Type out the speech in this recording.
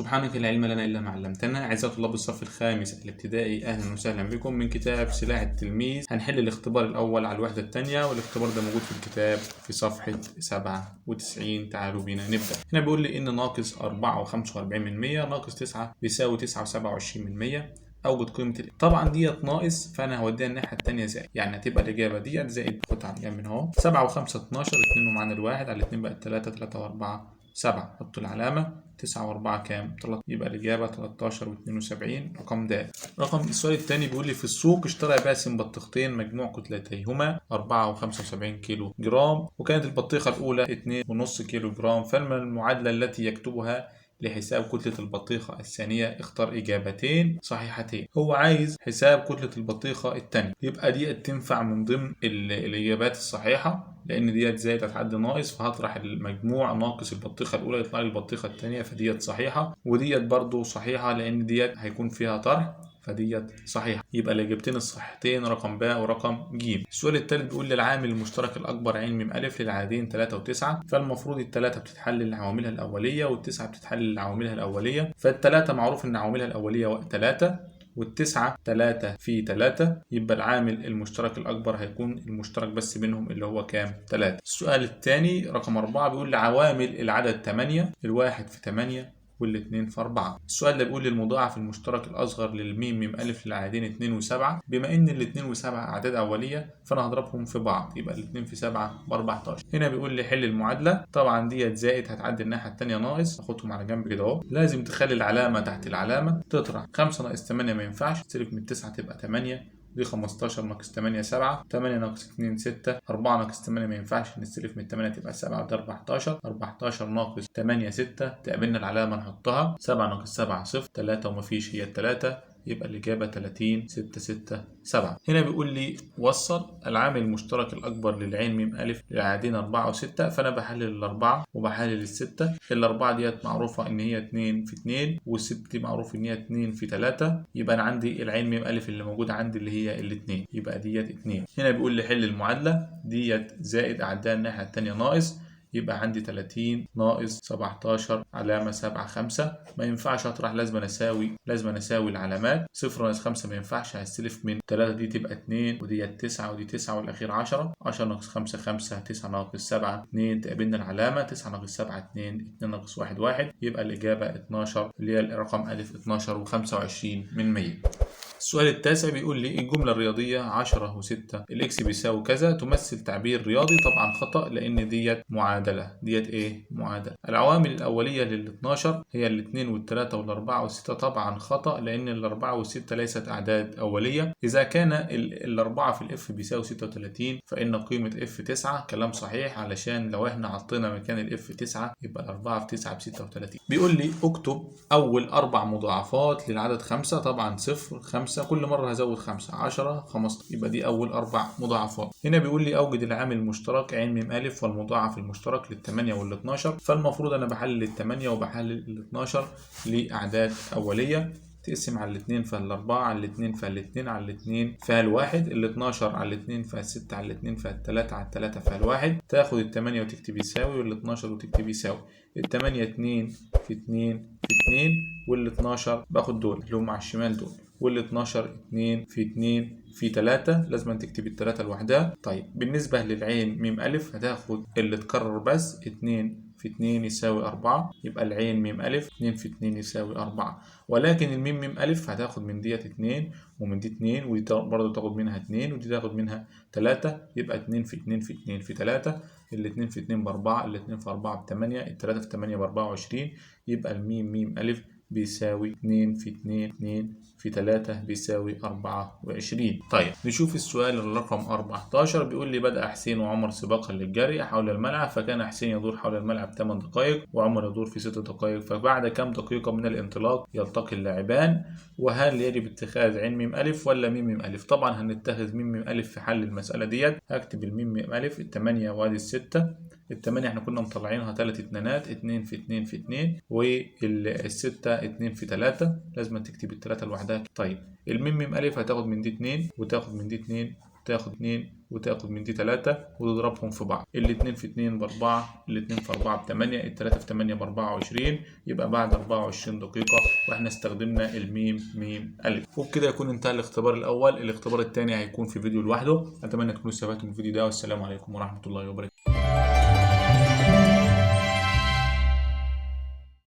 سبحانك لا علم لنا إلا ما علمتنا. أعزائي طلاب الصف الخامس الابتدائي، أهلا وسهلا بكم من كتاب سلاح التلميذ. هنحل الاختبار الأول على الوحدة الثانية، والاختبار ده موجود في الكتاب في صفحة 97. تعالوا بينا نبدأ. هنا بيقول لي إن ناقص 4.45% ناقص 9 بيساوي 9.27%. أوجد قيمة طبعا ديت ناقص، فأنا هوديها الناحية التانية زائد، يعني هتبقى الإجابة ديت زائد. خد على الجنب أهو 7 و5 12، 2 ومعانا الواحد على 2 بقت 3، 3 و4 7. حط العلامة. 9 و4 كام؟ يبقى الإجابة 13 و72. رقم د. السؤال الثاني بيقول لي في السوق اشترى باسم بطيختين مجموع كتلتيهما 4.75 كيلو جرام، وكانت البطيخة الأولى 2.5 كيلو جرام، فما المعادلة التي يكتبها لحساب كتلة البطيخة الثانية؟ اختار إجابتين صحيحتين. هو عايز حساب كتلة البطيخة الثانية، يبقى دي تنفع من ضمن الإجابات الصحيحة، لأن ديت زائد هتعدي ناقص، فهطرح المجموع ناقص البطيخة الأولى يطلع لي البطيخة الثانية، فديت صحيحة. وديت برضو صحيحة لأن ديت هيكون فيها طرح، فديت صحيحة. يبقى الإجابتين الصحيحتين رقم ب ورقم ج. السؤال الثالث بيقول لي العامل المشترك الأكبر ع م أ للعددين 3 و9، فالمفروض الثلاثة بتتحلل لعواملها الأولية والتسعة بتتحلل لعواملها الأولية. فالثلاثة معروف إن عواملها الأولية 3 والتسعة 3 في 3، يبقى العامل المشترك الأكبر هيكون المشترك بس بينهم اللي هو كام؟ 3. السؤال الثاني رقم 4 بيقول لي عوامل العدد 8، الواحد في 8 والاثنين في 4. السؤال ده بيقول لي المضاعف المشترك الأصغر للميم م أ للعددين 2 و7، بما إن الاثنين و7 أعداد أولية فأنا هضربهم في بعض، يبقى الاثنين في 7 ب 14. هنا بيقول لي حل المعادلة، طبعا ديت زائد هتعدي الناحية الثانية ناقص، أخدهم على جنب كده أهو. لازم تخلي العلامة تحت العلامة، تطرح 5 ناقص 8 ما ينفعش، تسلك من 9 تبقى 8، دي 15 ناقص 8 7، 8 ناقص 2 6، 4 ناقص 8 ما ينفعش، نستلف من 8 تبقى 7 وده 14، 14 ناقص 8 6، تقابلنا العلامة نحطها، 7 ناقص 7 0، 3 ومفيش هي التلاتة، يبقى الإجابة 30 6 6 7. هنا بيقول لي وصل العامل المشترك الأكبر للعين م أ للعددين 4 و6، فأنا بحلل الأربعة وبحلل الستة. الأربعة ديت معروفة إن هي 2 في 2، والستة دي معروف إن هي 2 في 3، يبقى أنا عندي العين م أ اللي موجودة عندي اللي هي الاتنين، يبقى ديت 2. هنا بيقول لي حل المعادلة، ديت زائد أعدها الناحية التانية ناقص، يبقى عندي 30 ناقص 17 علامة 7 5. ما ينفعش أطرح، لازم أساوي العلامات. 0 ناقص 5 ما ينفعش، هستلف من 3 دي تبقى 2 ودي 9 ودي 9 والأخير 10. 10 ناقص 5 5، 9 ناقص 7 2، تقابلنا العلامة. 9 ناقص 7 2، 2 ناقص 1 1، يبقى الإجابة 12 اللي هي الرقم أ 12 و25 من 100. السؤال التاسع بيقول لي الجملة الرياضية 10 و6 الإكس بيساوي كذا تمثل تعبير رياضي. طبعا خطأ لأن ديت معادلة، ديت إيه؟ معادلة. العوامل الأولية لل12 هي الاثنين والثلاثة والأربعة والستة. طبعا خطأ لأن الأربعة والستة ليست أعداد أولية. إذا كان الأربعة في الإف بيساوي 36 فإن قيمة إف 9. كلام صحيح، علشان لو إحنا حطينا مكان الإف 9 يبقى الأربعة في 9 ب 36. بيقول لي اكتب أول 4 مضاعفات للعدد 5. طبعا 0 5، كل مرة هزود 5 10 15، يبقى دي أول 4 مضاعفات. هنا بيقول لي أوجد العامل المشترك ع م أ والمضاعف المشترك لل8 وال12، فالمفروض أنا بحلل ال8 وبحلل ال12 لأعداد أولية. تقسم على الاثنين فالأربعة، على الاثنين فالاثنين، على الاثنين فالواحد، ال12 على الاثنين فالستة، على الاثنين فالتلاتة، على التلاتة فالواحد. تاخد التمانية وتكتب يساوي، وال12 وتكتب يساوي. التمانية 2 في 2 في 2، وال12 باخد دول اللي هم على الشمال دول، وال12 2 في 2 في 3، لازم تكتب التلاتة لوحدها. طيب بالنسبة للعين م أ هتاخد اللي اتكرر بس، 2 في 2 يساوي 4، يبقى العين م أ 2 في 2 يساوي 4. ولكن الميم م أ هتاخد من ديت 2 ومن دي 2، ودي برضه تاخد منها 2 ودي تاخد منها 3، يبقى 2 في 2 في 2 في 3، ال2 في 2 ب4، ال2 في 4 ب8، ال3 في 8 ب24، يبقى الميم م أ بيساوي 2 في 2 2 في 3 بيساوي 24. طيب نشوف السؤال الرقم 14. بيقول لي بدأ حسين وعمر سباقا للجري حول الملعب، فكان حسين يدور حول الملعب 8 دقائق وعمر يدور في 6 دقائق، فبعد كم دقيقة من الانطلاق يلتقي اللاعبان؟ وهل يجب اتخاذ عين م أ ولا م م أ؟ طبعا هنتخذ م م أ في حل المسألة ديت. هكتب الميم م أ ال8 وادي ال6. ال8 احنا كنا مطلعينها 3 اتنينات، 2 في 2 في 2، وال6 2 في 3، لازم تكتب الثلاثة لوحدها. طيب الميم م أ هتاخد من دي 2 وتاخد من دي 2 تاخد 2 وتاخد من دي 3 وتضربهم في بعض. الاتنين في 2 ب4، الاتنين في 4 ب8، التلاتة في 8 ب24، يبقى بعد 24 دقيقة واحنا استخدمنا الميم ميم ألف. وبكده يكون انتهى الاختبار الأول. الاختبار الثاني هيكون في فيديو لوحده. أتمنى تكونوا استفدتوا من الفيديو ده، والسلام عليكم ورحمة الله وبركاته.